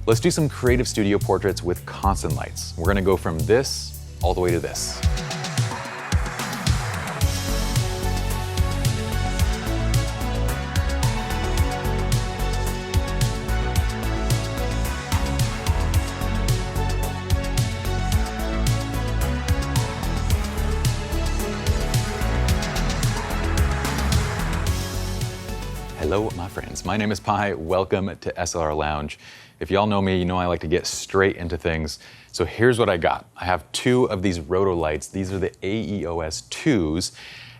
Let's do some creative studio portraits with constant lights. We're gonna go from this all the way to this. Hello, my friends. My name is Pi. Welcome to SLR Lounge. If y'all know me, you know I like to get straight into things. So here's what I got. I have two of these Rotolights. These are the AEOS IIs.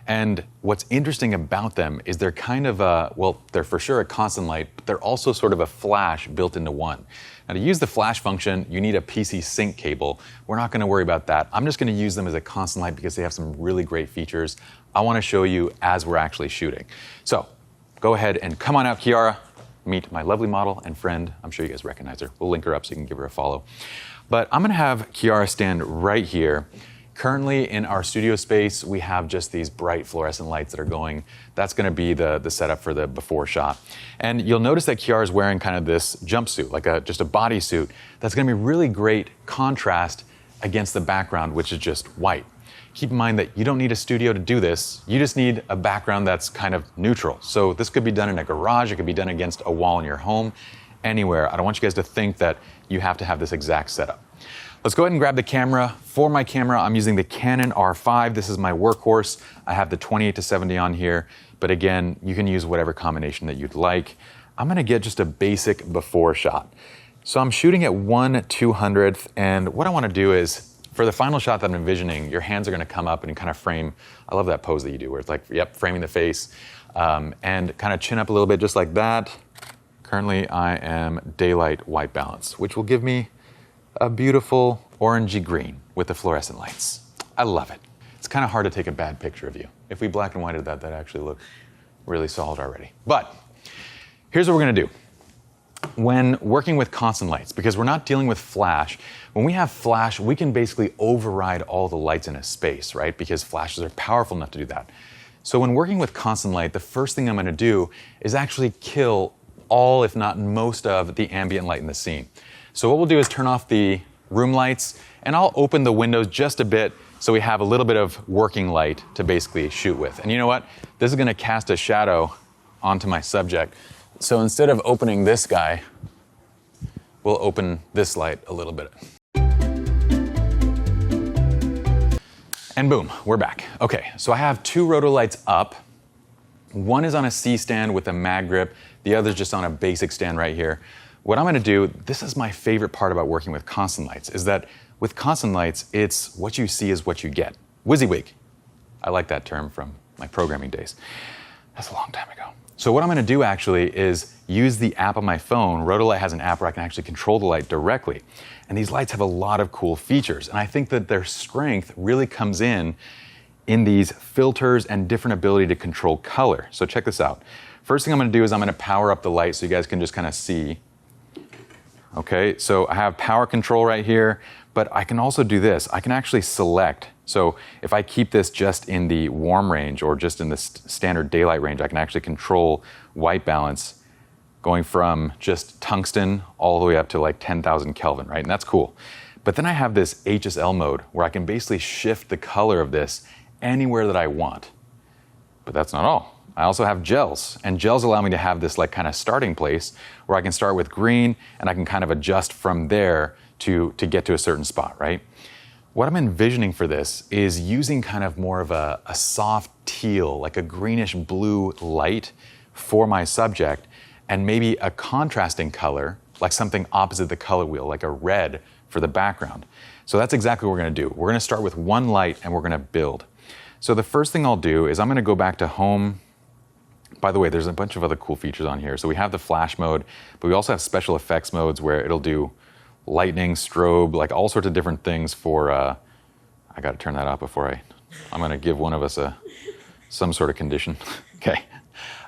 And what's interesting about them is they're kind of well, they're for sure a constant light, but they're also sort of a flash built into one. Now to use the flash function, you need a PC sync cable. We're not gonna worry about that. I'm just gonna use them as a constant light because they have some really great features I wanna show you as we're actually shooting. So, go ahead and come on out, Kiara. Meet my lovely model and friend. I'm sure you guys recognize her. We'll link her up so you can give her a follow. But I'm gonna have Kiara stand right here. Currently in our studio space, we have just these bright fluorescent lights that are going. That's gonna be the setup for the before shot. And you'll notice that Kiara is wearing kind of this jumpsuit, like just a bodysuit. That's gonna be really great contrast against the background, which is just white. Keep in mind that you don't need a studio to do this. You just need a background that's kind of neutral. So this could be done in a garage, it could be done against a wall in your home, anywhere. I don't want you guys to think that you have to have this exact setup. Let's go ahead and grab the camera. For my camera, I'm using the Canon R5. This is my workhorse. I have the 28-70 on here, but again, you can use whatever combination that you'd like. I'm gonna get just a basic before shot. So I'm shooting at 1/200th, and what I wanna do is, for the final shot that I'm envisioning, your hands are gonna come up and kind of frame, I love that pose that you do where it's like, yep, framing the face, and kind of chin up a little bit just like that. Currently I am daylight white balance, which will give me a beautiful orangey green with the fluorescent lights. I love it. It's kind of hard to take a bad picture of you. If we black and whited that, that'd actually look really solid already. But here's what we're gonna do. When working with constant lights, because we're not dealing with flash, when we have flash, we can basically override all the lights in a space, right? Because flashes are powerful enough to do that. So when working with constant light, the first thing I'm gonna do is actually kill all, if not most of, the ambient light in the scene. So what we'll do is turn off the room lights, and I'll open the windows just a bit so we have a little bit of working light to basically shoot with. And you know what? This is gonna cast a shadow onto my subject. So instead of opening this guy, we'll open this light a little bit. And boom, we're back. Okay, so I have two Rotolights up. One is on a C stand with a mag grip. The other's just on a basic stand right here. What I'm gonna do, this is my favorite part about working with constant lights, is that with constant lights, it's what you see is what you get. WYSIWYG. I like that term from my programming days. That's a long time ago. So what I'm gonna do actually is use the app on my phone. Rotolight has an app where I can actually control the light directly. And these lights have a lot of cool features. And I think that their strength really comes in these filters and different ability to control color. So check this out. First thing I'm gonna do is I'm gonna power up the light so you guys can just kind of see. Okay, so I have power control right here, but I can also do this. I can actually select. So if I keep this just in the warm range or just in the standard daylight range, I can actually control white balance going from just tungsten all the way up to like 10,000 Kelvin, right? And that's cool. But then I have this HSL mode where I can basically shift the color of this anywhere that I want. But that's not all. I also have gels, and gels allow me to have this like kind of starting place where I can start with green and I can kind of adjust from there to get to a certain spot, right? What I'm envisioning for this is using kind of more of a soft teal, like a greenish blue light for my subject, and maybe a contrasting color, like something opposite the color wheel, like a red for the background. So that's exactly what we're gonna do. We're gonna start with one light and we're gonna build. So the first thing I'll do is I'm gonna go back to home. By the way, there's a bunch of other cool features on here. So we have the flash mode, but we also have special effects modes where it'll do lightning, strobe, like all sorts of different things for, I gotta turn that off before I'm gonna give one of us some sort of condition. Okay.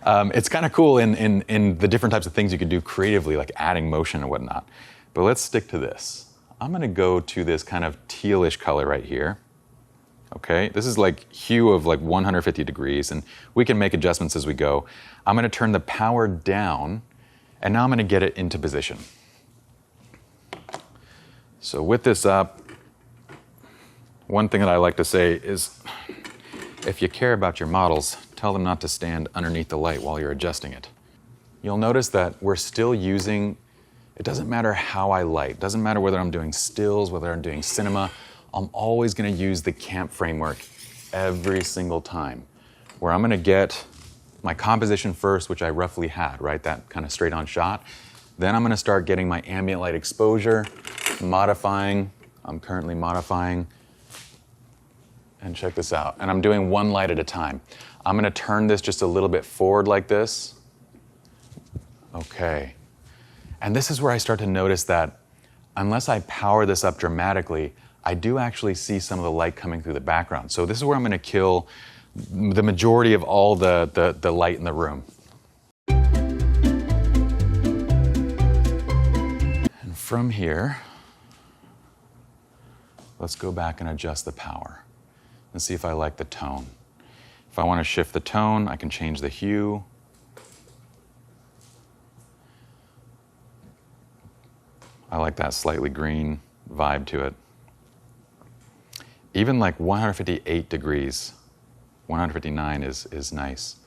It's kind of cool in the different types of things you can do creatively, like adding motion and whatnot. But let's stick to this. I'm gonna go to this kind of tealish color right here. Okay, this is like hue of like 150 degrees, and we can make adjustments as we go. I'm gonna turn the power down, and now I'm gonna get it into position. So with this up, one thing that I like to say is, if you care about your models, tell them not to stand underneath the light while you're adjusting it. You'll notice that we're still using, it doesn't matter how I light, it doesn't matter whether I'm doing stills, whether I'm doing cinema, I'm always gonna use the camp framework every single time, where I'm gonna get my composition first, which I roughly had, right? That kind of straight on shot. Then I'm gonna start getting my ambient light exposure, modifying, I'm currently modifying, and check this out. And I'm doing one light at a time. I'm gonna turn this just a little bit forward like this. Okay. And this is where I start to notice that unless I power this up dramatically, I do actually see some of the light coming through the background. So this is where I'm gonna kill the majority of all the light in the room. And from here, let's go back and adjust the power and see if I like the tone. If I want to shift the tone, I can change the hue. I like that slightly green vibe to it. Even like 158 degrees, 159 is nice,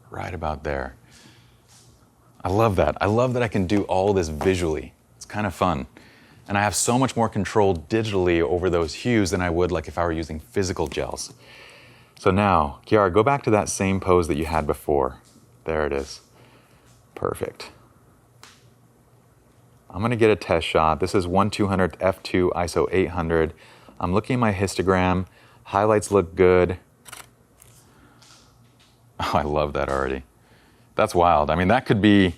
right about there. I love that. I love that I can do all this visually. It's kind of fun. And I have so much more control digitally over those hues than I would like if I were using physical gels. So now, Kiara, go back to that same pose that you had before. There it is. Perfect. I'm gonna get a test shot. This is 1/200 f2 ISO 800. I'm looking at my histogram. Highlights look good. Oh, I love that already. That's wild. I mean, that could be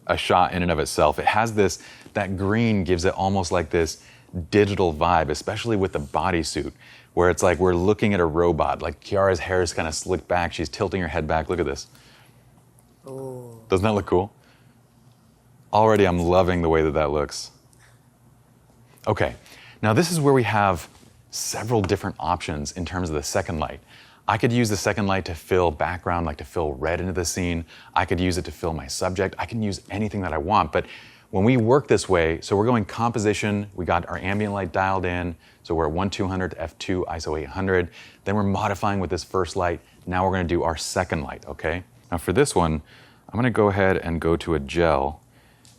a shot in and of itself. It has this, that green gives it almost like this digital vibe, especially with the bodysuit, where it's like we're looking at a robot. Like Kiara's hair is kind of slicked back. She's tilting her head back. Look at this. Ooh. Doesn't that look cool? Already I'm loving the way that that looks. Okay, now this is where we have several different options in terms of the second light. I could use the second light to fill background, like to fill red into the scene. I could use it to fill my subject. I can use anything that I want. But when we work this way, so we're going composition, we got our ambient light dialed in, so we're at 1/200 f2 ISO 800. Then we're modifying with this first light. Now we're gonna do our second light, okay? Now for this one, I'm gonna go ahead and go to a gel,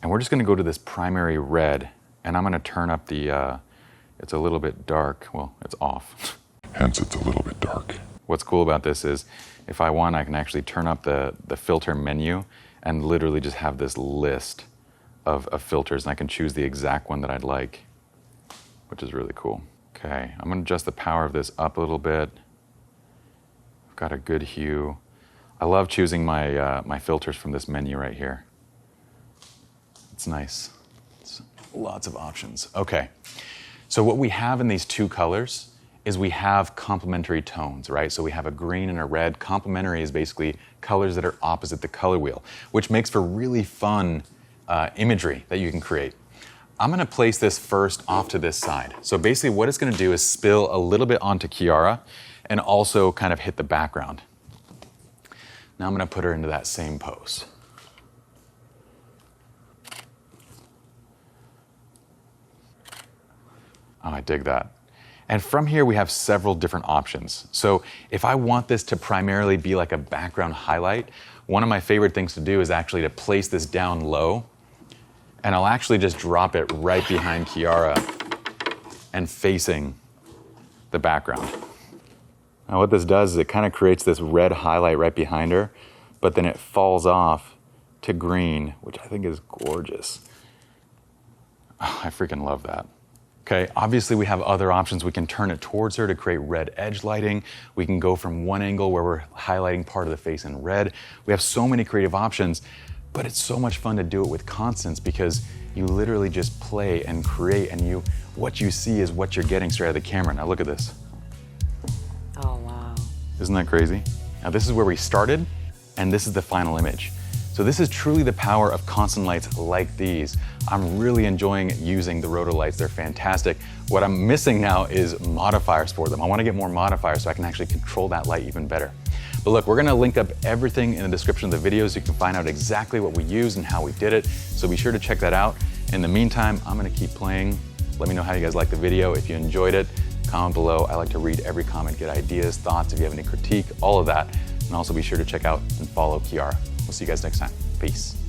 and we're just gonna go to this primary red, and I'm gonna turn up the, it's a little bit dark. Well, it's off. Hence it's a little bit dark. What's cool about this is if I want, I can actually turn up the filter menu and literally just have this list of filters, and I can choose the exact one that I'd like, which is really cool. Okay, I'm gonna adjust the power of this up a little bit. I've got a good hue. I love choosing my, my filters from this menu right here. It's nice. It's lots of options. Okay, so what we have in these two colors is we have complementary tones, right? So we have a green and a red. Complementary is basically colors that are opposite the color wheel, which makes for really fun imagery that you can create. I'm gonna place this first off to this side. So basically what it's gonna do is spill a little bit onto Kiara and also kind of hit the background. Now I'm gonna put her into that same pose. Oh, I dig that. And from here, we have several different options. So if I want this to primarily be like a background highlight, one of my favorite things to do is actually to place this down low, and I'll actually just drop it right behind Kiara and facing the background. Now what this does is it kind of creates this red highlight right behind her, but then it falls off to green, which I think is gorgeous. Oh, I freaking love that. Okay, obviously we have other options. We can turn it towards her to create red edge lighting. We can go from one angle where we're highlighting part of the face in red. We have so many creative options, but it's so much fun to do it with constants because you literally just play and create, and what you see is what you're getting straight out of the camera. Now look at this. Oh, wow. Isn't that crazy? Now this is where we started, and this is the final image. So this is truly the power of constant lights like these. I'm really enjoying using the Rotolights. They're fantastic. What I'm missing now is modifiers for them. I want to get more modifiers so I can actually control that light even better. But look, we're gonna link up everything in the description of the video so you can find out exactly what we used and how we did it. So be sure to check that out. In the meantime, I'm gonna keep playing Let me know how you guys liked the video. If you enjoyed it, comment below. I like to read every comment, get ideas, thoughts, if you have any critique, all of that. And also be sure to check out and follow Kiara. We'll see you guys next time. Peace.